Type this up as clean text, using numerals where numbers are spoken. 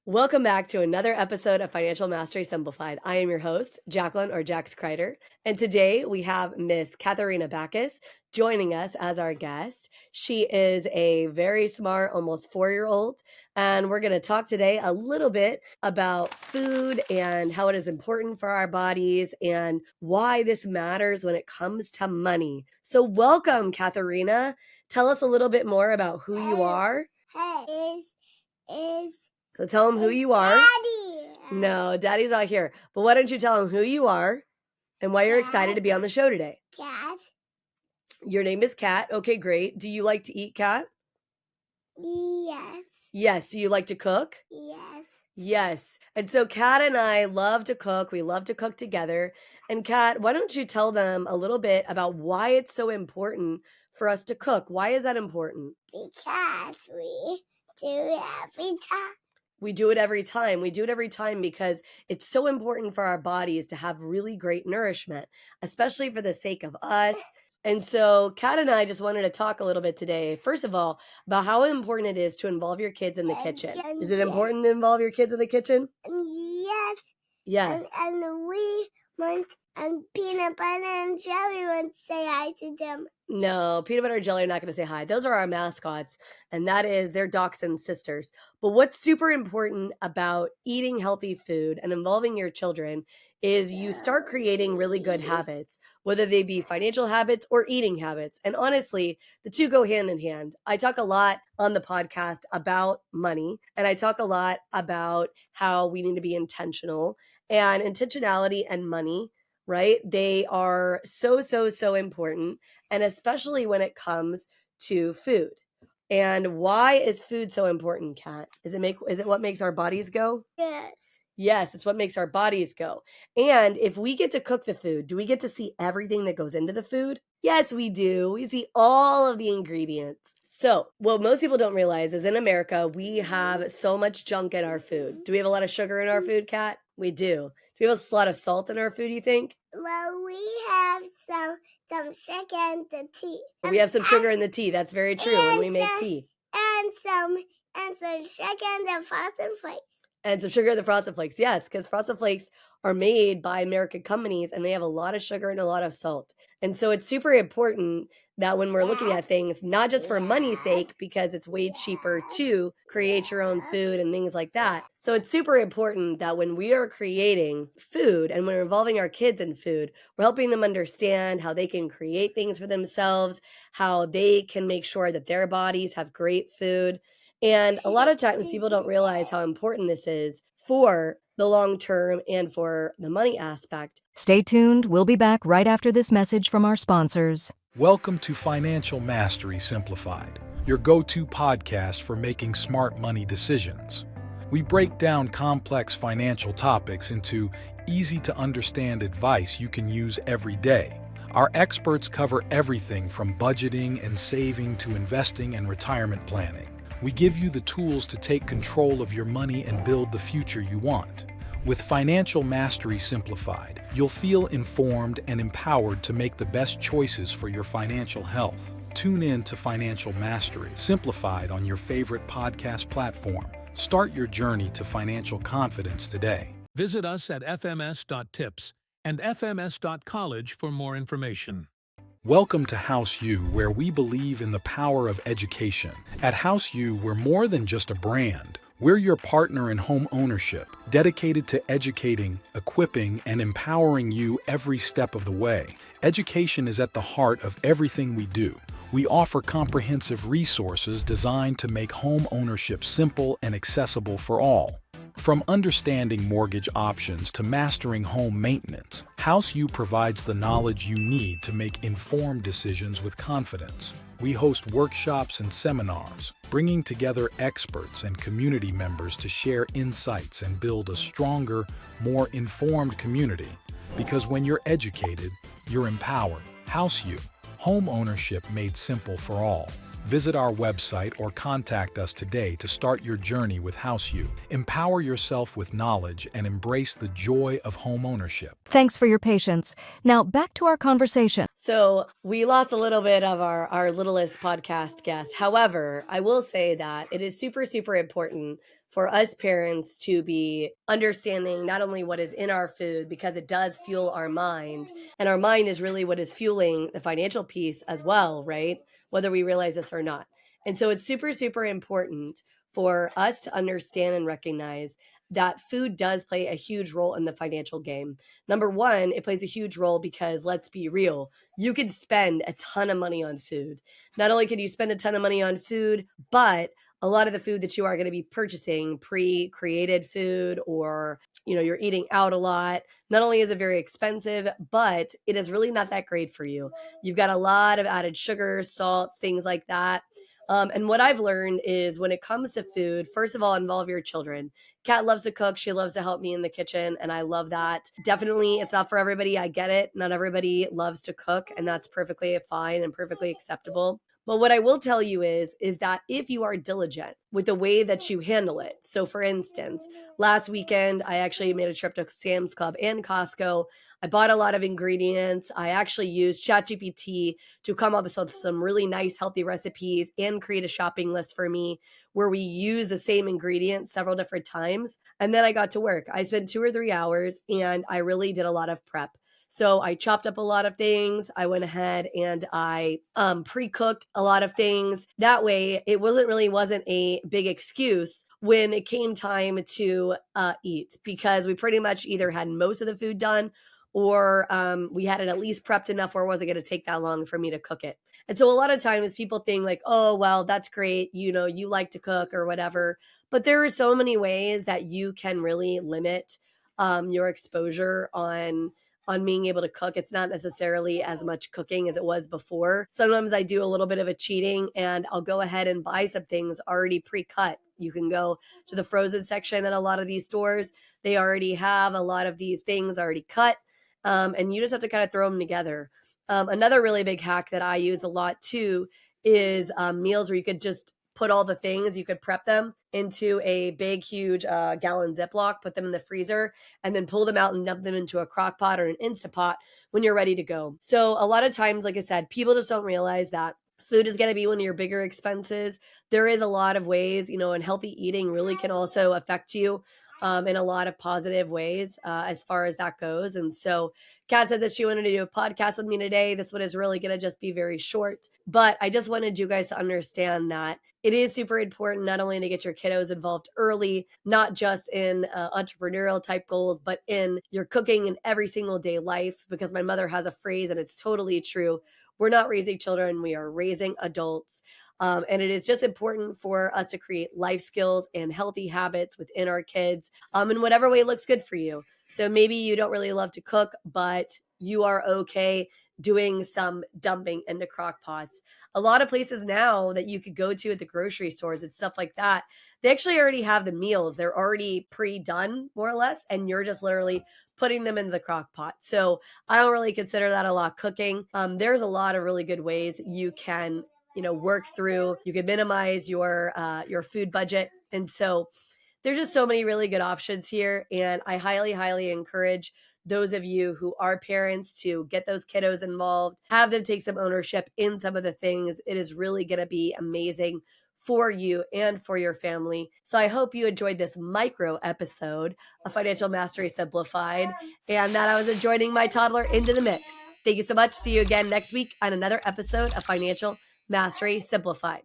Welcome back to another episode of Financial Mastery Simplified. I am your host, Jacqueline or Jax Crider, and today we have Miss Katharina Backes joining us as our guest. She is a very smart, almost 4-year-old, and we're going to talk today a little bit about food and how it is important for our bodies and why this matters when it comes to money. So welcome, Katharina. Tell us a little bit more about who you are. So tell them who you are. Daddy. No, Daddy's not here. But why don't you tell them who you are and why you're excited to be on the show today? Cat. Your name is Kat. Okay, great. Do you like to eat, Kat? Yes. Yes. Do you like to cook? Yes. Yes. And so Kat and I love to cook. We love to cook together. And Kat, why don't you tell them a little bit about why it's so important for us to cook? Why is that important? Because we do it every time. We do it every time. We do it every time because it's so important for our bodies to have really great nourishment, especially for the sake of us. And so Kat and I just wanted to talk a little bit today, first of all, about how important it is to involve your kids in the kitchen. Is it important to involve your kids in the kitchen? Yes. Yes. And we want peanut butter and jelly want to say hi to them. No, peanut butter and jelly are not going to say hi. Those are our mascots, and that is their dachshund sisters. But what's super important about eating healthy food and involving your children is you start creating really good habits, whether they be financial habits or eating habits. And honestly, the two go hand in hand. I talk a lot on the podcast about money, and I talk a lot about how we need to be intentional, and intentionality and money, right? They are so important, and especially when it comes to food. And why is food so important, Kat? Is it what makes our bodies go? Yes. Yes, it's what makes our bodies go. And if we get to cook the food, do we get to see everything that goes into the food? Yes, we do. We see all of the ingredients. So, what most people don't realize is in America, we have so much junk in our food. Do we have a lot of sugar in our food, Kat? We do. Do we have a lot of salt in our food, you think? Well, we have some sugar in the tea. We have some sugar in the tea. That's very true when we make tea. And some sugar in the Frosted Flakes. And some sugar in the Frosted Flakes. Yes, because Frosted Flakes are made by American companies and they have a lot of sugar and a lot of salt. And so it's super important that when we're looking at things, not just for money's sake, because it's way cheaper to create your own food and things like that. So it's super important that when we are creating food and we're involving our kids in food, we're helping them understand how they can create things for themselves, how they can make sure that their bodies have great food. And a lot of times people don't realize how important this is for the long term and for the money aspect. Stay tuned. We'll be back right after this message from our sponsors. Welcome to Financial Mastery Simplified, your go-to podcast for making smart money decisions. We break down complex financial topics into easy-to-understand advice you can use every day. Our experts cover everything from budgeting and saving to investing and retirement planning. We give you the tools to take control of your money and build the future you want. With Financial Mastery Simplified, you'll feel informed and empowered to make the best choices for your financial health. Tune in to Financial Mastery Simplified on your favorite podcast platform. Start your journey to financial confidence today. Visit us at fms.tips and fms.college for more information. Welcome to House U, where we believe in the power of education. At House U, we're more than just a brand. We're your partner in home ownership, dedicated to educating, equipping, and empowering you every step of the way. Education is at the heart of everything we do. We offer comprehensive resources designed to make home ownership simple and accessible for all. From understanding mortgage options to mastering home maintenance, House U provides the knowledge you need to make informed decisions with confidence. We host workshops and seminars, bringing together experts and community members to share insights and build a stronger, more informed community. Because when you're educated, you're empowered. House U, home ownership made simple for all. Visit our website or contact us today to start your journey with House U. Empower yourself with knowledge and embrace the joy of home ownership. Thanks for your patience. Now back to our conversation. So we lost a little bit of our littlest podcast guest. However, I will say that it is super important for us parents to be understanding not only what is in our food, because it does fuel our mind, and our mind is really what is fueling the financial piece as well, right? Whether we realize this or not. And so it's super, super important for us to understand and recognize that food does play a huge role in the financial game. Number one, it plays a huge role because, let's be real, you could spend a ton of money on food. Not only can you spend a ton of money on food, but a lot of the food that you are going to be purchasing, pre-created food, or you're eating out a lot, not only is it very expensive, but it is really not that great for you. You've got a lot of added sugars, salts, things like that. And what I've learned is, when it comes to food, first of all, involve your children. Kat loves to cook. She loves to help me in the kitchen, and I love that. Definitely, it's not for everybody. I get it. Not everybody loves to cook, and that's perfectly fine and perfectly acceptable. But what I will tell you is that if you are diligent with the way that you handle it. So for instance, last weekend, I actually made a trip to Sam's Club and Costco. I bought a lot of ingredients. I actually used ChatGPT to come up with some really nice, healthy recipes and create a shopping list for me where we use the same ingredients several different times. And then I got to work. I spent 2 or 3 hours and I really did a lot of prep. So I chopped up a lot of things. I went ahead and I pre-cooked a lot of things. That way, it wasn't a big excuse when it came time to eat, because we pretty much either had most of the food done, or we had it at least prepped enough where it wasn't going to take that long for me to cook it. And so a lot of times people think like, oh, well, that's great. You like to cook or whatever. But there are so many ways that you can really limit your exposure on being able to cook. It's not necessarily as much cooking as it was before. Sometimes I do a little bit of a cheating and I'll go ahead and buy some things already pre-cut. You can go to the frozen section at a lot of these stores. They already have a lot of these things already cut. And you just have to kind of throw them together. Another really big hack that I use a lot too is meals where you could just put all the things, you could prep them into a big, huge gallon Ziploc, put them in the freezer, and then pull them out and dump them into a crock pot or an Instapot when you're ready to go. So a lot of times, like I said, people just don't realize that food is going to be one of your bigger expenses. There is a lot of ways, and healthy eating really can also affect you in a lot of positive ways as far as that goes. And so Kat said that she wanted to do a podcast with me today. This one is really going to just be very short, but I just wanted you guys to understand that it is super important not only to get your kiddos involved early, not just in entrepreneurial type goals, but in your cooking in every single day life, because my mother has a phrase and it's totally true. We're not raising children, we are raising adults. And it is just important for us to create life skills and healthy habits within our kids in whatever way looks good for you. So maybe you don't really love to cook, but you are okay doing some dumping into crock pots. A lot of places now that you could go to at the grocery stores and stuff like that, they actually already have the meals. They're already pre-done, more or less, and you're just literally putting them into the crock pot. So I don't really consider that a lot of cooking. There's a lot of really good ways you can work through. You can minimize your food budget. And so there's just so many really good options here. And I highly, highly encourage those of you who are parents to get those kiddos involved, have them take some ownership in some of the things. It is really going to be amazing for you and for your family. So I hope you enjoyed this micro episode of Financial Mastery Simplified, and that I was joining my toddler into the mix. Thank you so much. See you again next week on another episode of Financial Mastery Simplified.